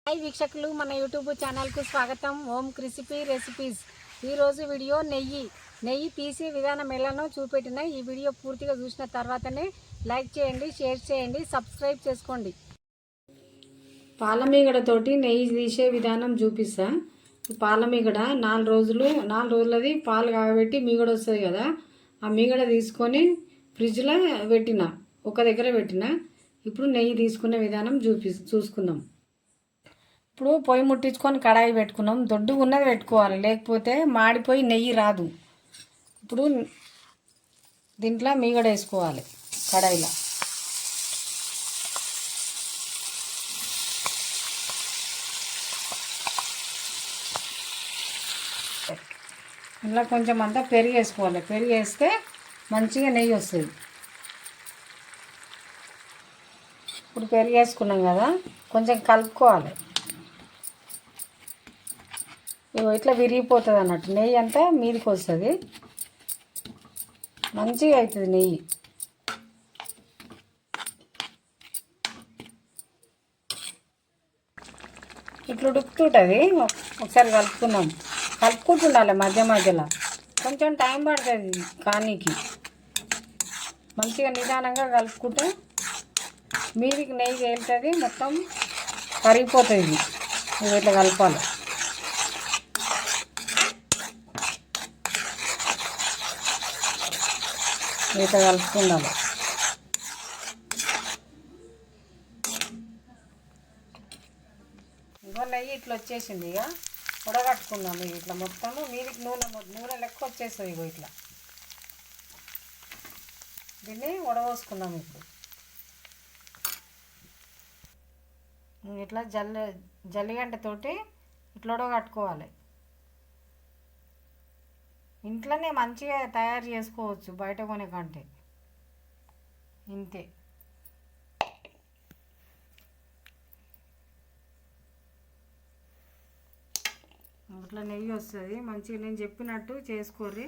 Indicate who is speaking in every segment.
Speaker 1: Hi వీక్షకులు, మన YouTube ఛానల్కు స్వాగతం. ఓం క్రిసిపీ రెసిపీస్. ఈరోజు వీడియో నెయ్యి తీసే విధానం ఎలానో చూపెట్టిన. ఈ వీడియో పూర్తిగా చూసిన తర్వాతనే లైక్ చేయండి, షేర్ చేయండి, సబ్స్క్రైబ్ చేసుకోండి. పాలమీగడతోటి నెయ్యి తీసే విధానం చూపిస్తా. పాలమీగడ 4 రోజులది పాలు కాబెట్టి మీగడ వస్తుంది కదా, ఆ మీగడ తీసుకొని ఫ్రిడ్జ్లో ఒక దగ్గర పెట్టిన. ఇప్పుడు నెయ్యి తీసుకునే విధానం చూసుకుందాం. ఇప్పుడు పొయ్యి ముట్టించుకొని కడాయి పెట్టుకున్నాం. దొడ్డుగా ఉన్నది పెట్టుకోవాలి, లేకపోతే మాడిపోయి నెయ్యి రాదు. ఇప్పుడు దీంట్లో మీగడ వేసుకోవాలి కడాయిలో. ఇలా కొంచెం అంతా పెరుగు వేసుకోవాలి. పెరుగు వేస్తే మంచిగా నెయ్యి వస్తుంది. ఇప్పుడు పెరుగు వేసుకున్నాం కదా, కొంచెం కలుపుకోవాలి. ఇట్లా విరిగిపోతుంది అన్నట్టు, నెయ్యి అంతా మీదకి వస్తుంది, మంచిగా అవుతుంది నెయ్యి. ఇట్లా ఉడుకుతుంటుంది. ఒకసారి కలుపుకుంటుండాలి మధ్య మధ్యలో. కొంచెం టైం పడుతుంది కానీకి. మంచిగా నిదానంగా కలుపుకుంటే మీదికి నెయ్యి తేలుతుంది, మొత్తం కరిగిపోతుంది. ఇట్లా కలపాలి. ఇట్లా కలుపుకుండాలి. ఇంకో నెయ్యి ఇట్లా వచ్చేసింది. ఇక ఉడగట్టుకుందాం. ఇట్లా మొత్తము మీదికి నూనె లెక్క వచ్చేస్తుంది. ఇట్లా దీన్ని ఉడవోసుకుందాం. ఇప్పుడు ఇట్లా జల్లిగంటతోటి ఇట్లా ఉడగట్టుకోవాలి. ఇంట్లోనే మంచిగా తయారు చేసుకోవచ్చు బయట కొనే కంటే. ఇంతే. ఇట్లా నెయ్యి వస్తుంది మంచిగా. నేను చెప్పినట్టు చేసుకోర్రి,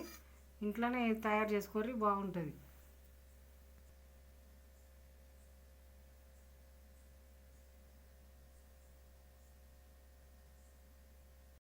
Speaker 1: ఇంట్లోనే తయారు చేసుకోర్రి, బాగుంటుంది.